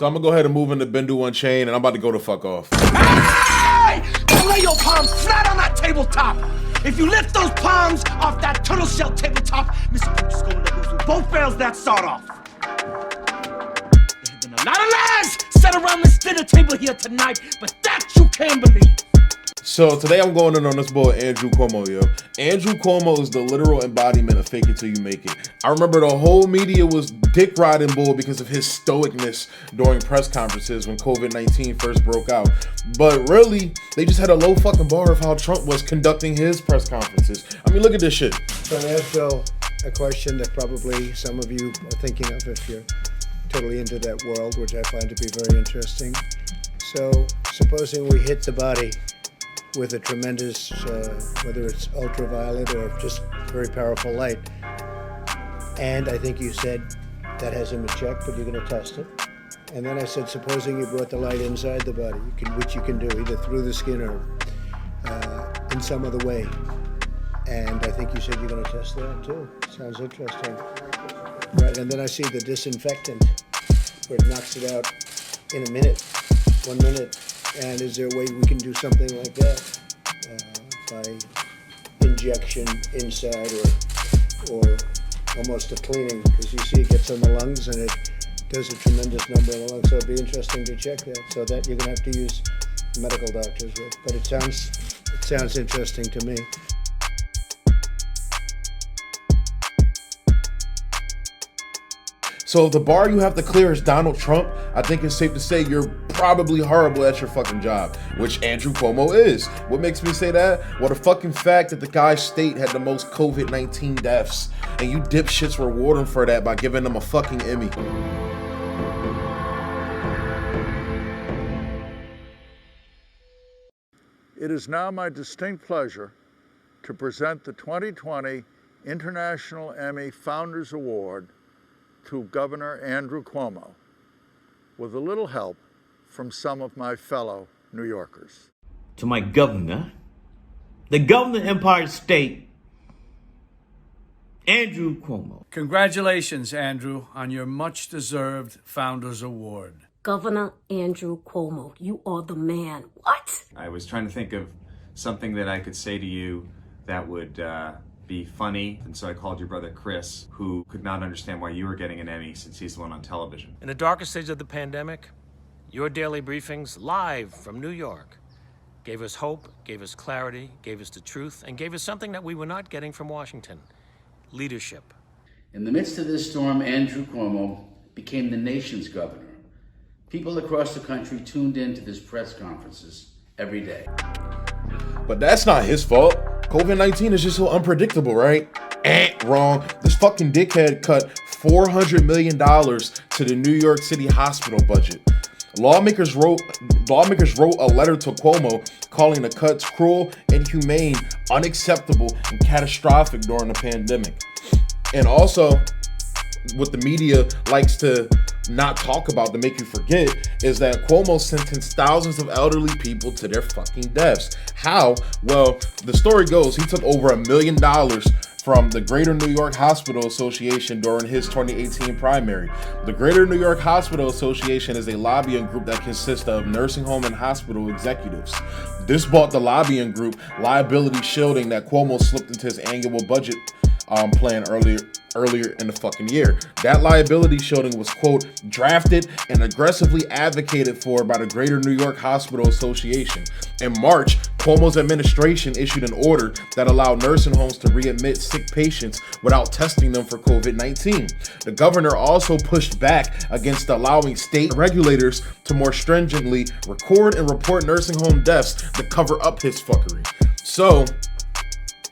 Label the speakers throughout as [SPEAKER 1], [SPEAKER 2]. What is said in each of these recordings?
[SPEAKER 1] So I'm gonna go ahead and move into Bendu Unchained, and I'm about to go the fuck off.
[SPEAKER 2] Hey! Don't lay your palms flat on that tabletop. If you lift those palms off that turtle shell tabletop, Mr. Pooch is gonna let loose with both barrels that sawed off. There have been a lot of lies set around this dinner table here tonight, but that you can't believe.
[SPEAKER 1] So today I'm going in on this boy Andrew Cuomo, yo. Andrew Cuomo is the literal embodiment of fake it till you make it. I remember the whole media was dick riding bull because of his stoicness during press conferences when COVID-19 first broke out. But really, they just had a low fucking bar of how Trump was conducting his press conferences. I mean, look at this shit.
[SPEAKER 3] So I asked Bill a question that probably some of you are thinking of if you're totally into that world, which I find to be very interesting. So supposing we hit the body with a tremendous, whether it's ultraviolet or just very powerful light. And I think you said that has him in check, but you're gonna test it. And then I said, supposing you brought the light inside the body, which you can do either through the skin or in some other way. And I think you said you're gonna test that too. Sounds interesting. Right, and then I see the disinfectant, where it knocks it out in a minute, 1 minute. And is there a way we can do something like that by injection inside or almost a cleaning? Because you see it gets on the lungs and it does a tremendous number on the lungs. So it'd be interesting to check that. So that you're gonna have to use medical doctors with. But it sounds interesting to me.
[SPEAKER 1] So if the bar you have to clear is Donald Trump, I think it's safe to say you're probably horrible at your fucking job, which Andrew Cuomo is. What makes me say that? Well, the fucking fact that the guy's state had the most COVID-19 deaths, and you dipshits reward him for that by giving him a fucking Emmy.
[SPEAKER 4] It is now my distinct pleasure to present the 2020 International Emmy Founders Award to Governor Andrew Cuomo, with a little help from some of my fellow New Yorkers.
[SPEAKER 5] To my governor, the governor of Empire State, Andrew Cuomo.
[SPEAKER 6] Congratulations, Andrew, on your much-deserved Founders Award.
[SPEAKER 7] Governor Andrew Cuomo, you are the man. What?
[SPEAKER 8] I was trying to think of something that I could say to you that would be funny, and so I called your brother Chris, who could not understand why you were getting an Emmy since he's the one on television.
[SPEAKER 9] In the darkest stage of the pandemic, your daily briefings live from New York gave us hope, gave us clarity, gave us the truth, and gave us something that we were not getting from Washington: leadership.
[SPEAKER 10] In the midst of this storm, Andrew Cuomo became the nation's governor. People across the country tuned in to his press conferences every day.
[SPEAKER 1] But that's not his fault. COVID-19 is just so unpredictable, right? Wrong. This fucking dickhead cut $400 million to the New York City hospital budget. Lawmakers wrote a letter to Cuomo calling the cuts cruel, inhumane, unacceptable, and catastrophic during the pandemic. And also, what the media likes to not talk about to make you forget is that Cuomo sentenced thousands of elderly people to their fucking deaths. How? Well, the story goes he took over $1 million from the Greater New York Hospital Association during his 2018 primary. The Greater New York Hospital Association is a lobbying group that consists of nursing home and hospital executives. This bought the lobbying group liability shielding that Cuomo slipped into his annual budget plan earlier in the fucking year. That liability shielding was, quote, drafted and aggressively advocated for by the Greater New York Hospital Association. In March, Cuomo's administration issued an order that allowed nursing homes to readmit sick patients without testing them for COVID-19. The governor also pushed back against allowing state regulators to more stringently record and report nursing home deaths to cover up his fuckery. So,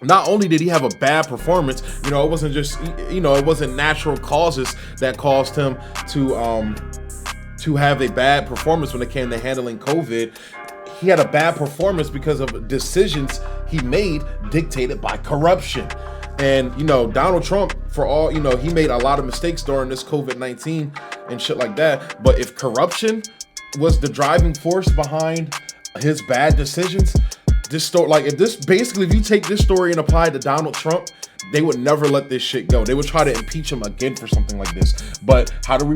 [SPEAKER 1] not only did he have a bad performance, it wasn't just, it wasn't natural causes that caused him to have a bad performance when it came to handling COVID. He had a bad performance because of decisions he made dictated by corruption. And, Donald Trump, for all, he made a lot of mistakes during this COVID-19 and shit like that. But if corruption was the driving force behind his bad decisions, this story, if you take this story and apply it to Donald Trump, they would never let this shit go. They would try to impeach him again for something like this. But how do we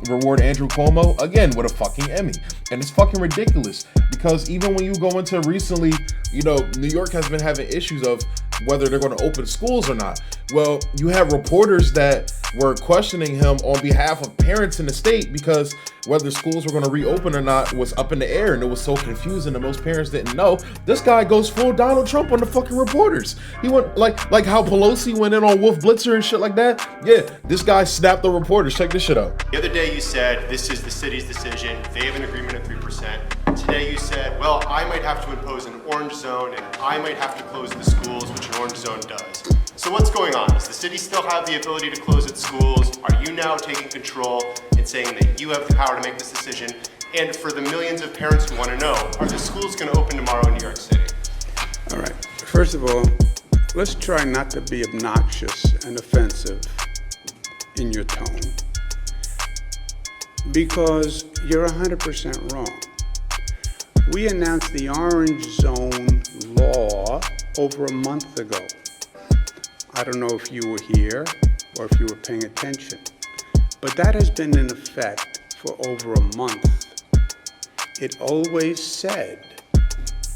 [SPEAKER 1] reward Andrew Cuomo? Again, with a fucking Emmy. And it's fucking ridiculous, because even when you go into recently, New York has been having issues of whether they're going to open schools or not. Well, you have reporters that were questioning him on behalf of parents in the state, because whether schools were going to reopen or not was up in the air, and it was so confusing that most parents didn't know. This guy goes full Donald Trump on the fucking reporters. He went like how Pelosi went in on Wolf Blitzer and shit like that. Yeah, this guy snapped the reporters. Check this shit out.
[SPEAKER 11] The other day you said, this is the city's decision. They have an agreement of 3%. Today you said, well, I might have to impose an orange zone and I might have to close the schools, which an orange zone does. So what's going on? Does the city still have the ability to close its schools? Are you now taking control and saying that you have the power to make this decision? And for the millions of parents who want to know, are the schools going to open tomorrow in New York City?
[SPEAKER 12] All right. First of all, let's try not to be obnoxious and offensive in your tone, because you're 100% wrong. We announced the orange zone law over a month ago. I don't know if you were here or if you were paying attention, but that has been in effect for over a month. It always said,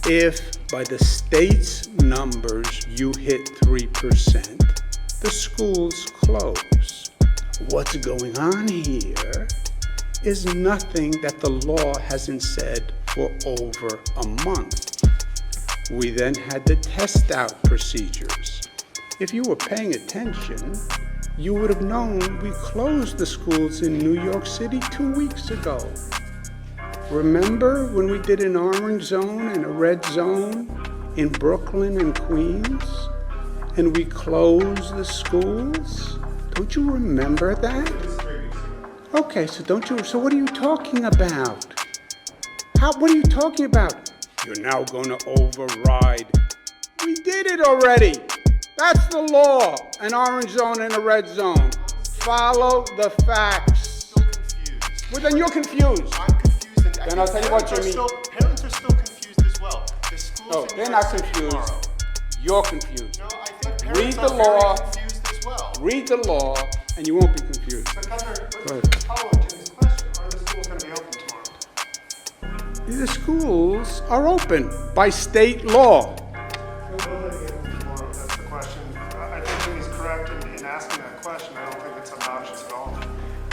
[SPEAKER 12] if by the state's numbers you hit 3%, the schools close. What's going on here is nothing that the law hasn't said for over a month. We then had the test out procedures. If you were paying attention, you would have known we closed the schools in New York City 2 weeks ago. Remember when we did an orange zone and a red zone in Brooklyn and Queens, and we closed the schools? Don't you remember that? Okay, so what are you talking about? What are you talking about? You're now going to override. We did it already. That's the law. An orange zone and a red zone. Follow the facts.
[SPEAKER 11] I'm still confused.
[SPEAKER 12] Well, then you're confused.
[SPEAKER 11] I'm confused. And
[SPEAKER 12] Then I'll tell you what you mean.
[SPEAKER 11] Parents are still confused as well. The schools
[SPEAKER 12] No,
[SPEAKER 11] in New
[SPEAKER 12] they're
[SPEAKER 11] York
[SPEAKER 12] not
[SPEAKER 11] City
[SPEAKER 12] confused.
[SPEAKER 11] tomorrow.
[SPEAKER 12] You're confused.
[SPEAKER 11] No, I think
[SPEAKER 12] Read
[SPEAKER 11] parents
[SPEAKER 12] the
[SPEAKER 11] are
[SPEAKER 12] law.
[SPEAKER 11] very confused as well.
[SPEAKER 12] Read the law, and you won't be confused.
[SPEAKER 11] But Governor,
[SPEAKER 12] Go ahead.
[SPEAKER 11] following Jimmy's question, are the schools going to be open tomorrow?
[SPEAKER 12] The schools are open by state law.
[SPEAKER 11] That's the question. I think Jimmy's correct in asking that question. I don't think it's obnoxious at all.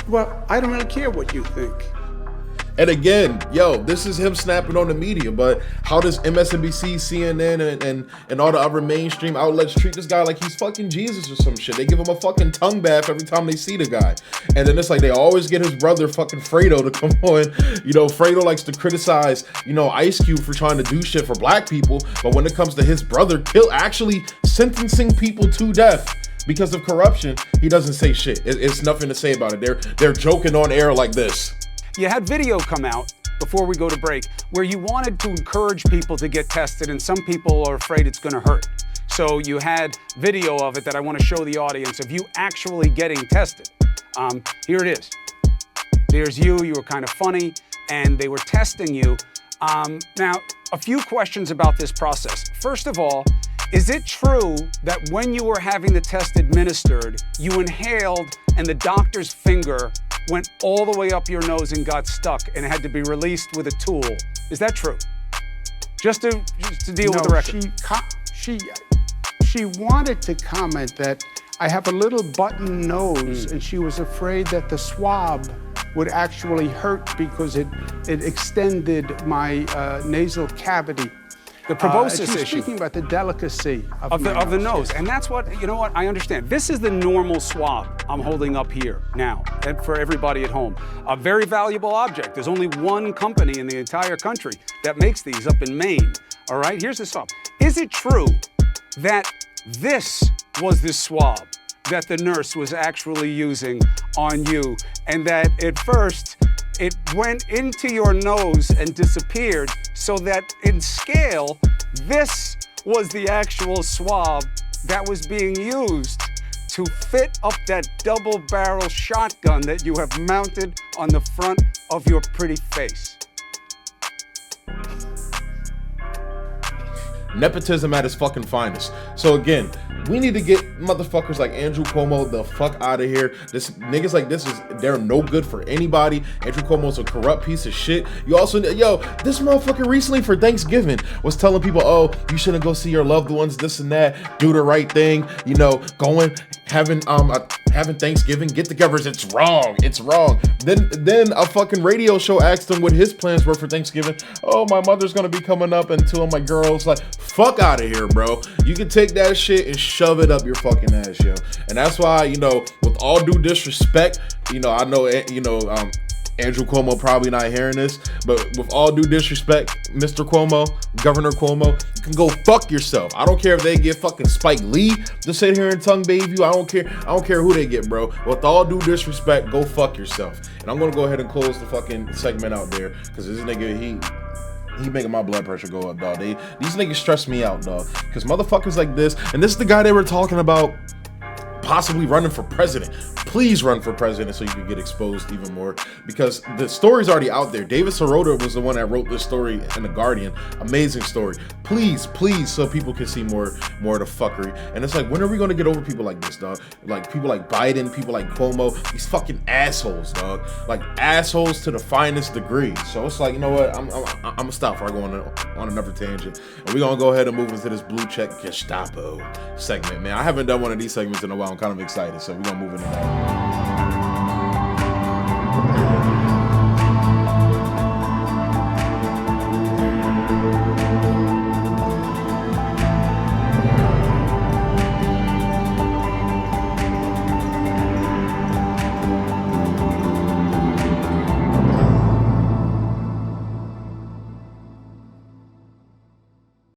[SPEAKER 12] Well, I don't really care what you think.
[SPEAKER 1] And again, this is him snapping on the media, but how does MSNBC, CNN, and all the other mainstream outlets treat this guy like he's fucking Jesus or some shit? They give him a fucking tongue bath every time they see the guy. And then it's like they always get his brother fucking Fredo to come on. Fredo likes to criticize, Ice Cube for trying to do shit for black people, but when it comes to his brother actually sentencing people to death because of corruption, he doesn't say shit. It's nothing to say about it. They're joking on air like this.
[SPEAKER 13] You had video come out before we go to break where you wanted to encourage people to get tested, and some people are afraid it's going to hurt. So you had video of it that I want to show the audience of you actually getting tested. Here it is. There's you were kind of funny, and they were testing you. Now, a few questions about this process. First of all, is it true that when you were having the test administered, you inhaled and the doctor's finger went all the way up your nose and got stuck and had to be released with a tool? Is that true? Just to deal with the record.
[SPEAKER 12] She wanted to comment that I have a little button nose, and she was afraid that the swab would actually hurt because it extended my nasal cavity.
[SPEAKER 13] The proboscis
[SPEAKER 12] she's
[SPEAKER 13] issue.
[SPEAKER 12] Speaking about the delicacy of
[SPEAKER 13] the nose. And that's what, I understand. This is the normal swab I'm holding up here now, and for everybody at home. A very valuable object. There's only one company in the entire country that makes these up in Maine. All right, here's the swab. Is it true that this was the swab that the nurse was actually using on you, and that at first it went into your nose and disappeared, so that in scale, this was the actual swab that was being used to fit up that double-barrel shotgun that you have mounted on the front of your pretty face?
[SPEAKER 1] Nepotism at its fucking finest. So again, we need to get motherfuckers like Andrew Cuomo the fuck out of here. This niggas like this they're no good for anybody. Andrew Cuomo's a corrupt piece of shit. You also, this motherfucker recently for Thanksgiving was telling people, oh, you shouldn't go see your loved ones, this and that, do the right thing, having Thanksgiving get-togethers. It's wrong. Then a fucking radio show asked him what his plans were for Thanksgiving. Oh, my mother's gonna be coming up, and two of my girls. Like, fuck out of here, bro. You can take that shit and shove it up your fucking ass, yo. And that's why, with all due disrespect, I know, Andrew Cuomo probably not hearing this, but with all due disrespect, Mr. Cuomo, Governor Cuomo, you can go fuck yourself. I don't care if they get fucking Spike Lee to sit here and tongue babe you. I don't care who they get, bro. With all due disrespect, go fuck yourself. And I'm gonna go ahead and close the fucking segment out there, because this nigga, he making my blood pressure go up, dog. These niggas stress me out, dog. Because motherfuckers like this, and this is the guy they were talking about possibly running for president. Please run for president so you can get exposed even more, because the story's already out there. David Sirota was the one that wrote this story in The Guardian. Amazing story. Please, so people can see more of the fuckery. And it's like, when are we gonna get over people like this, dog? Like people like Biden, people like Cuomo, these fucking assholes, dog. Like assholes to the finest degree. So it's like, you know what? I'm gonna stop before I go on another tangent. And we're gonna go ahead and move into this Blue Check Gestapo segment, man. I haven't done one of these segments in a while. I'm kind of excited, so we're gonna move into that.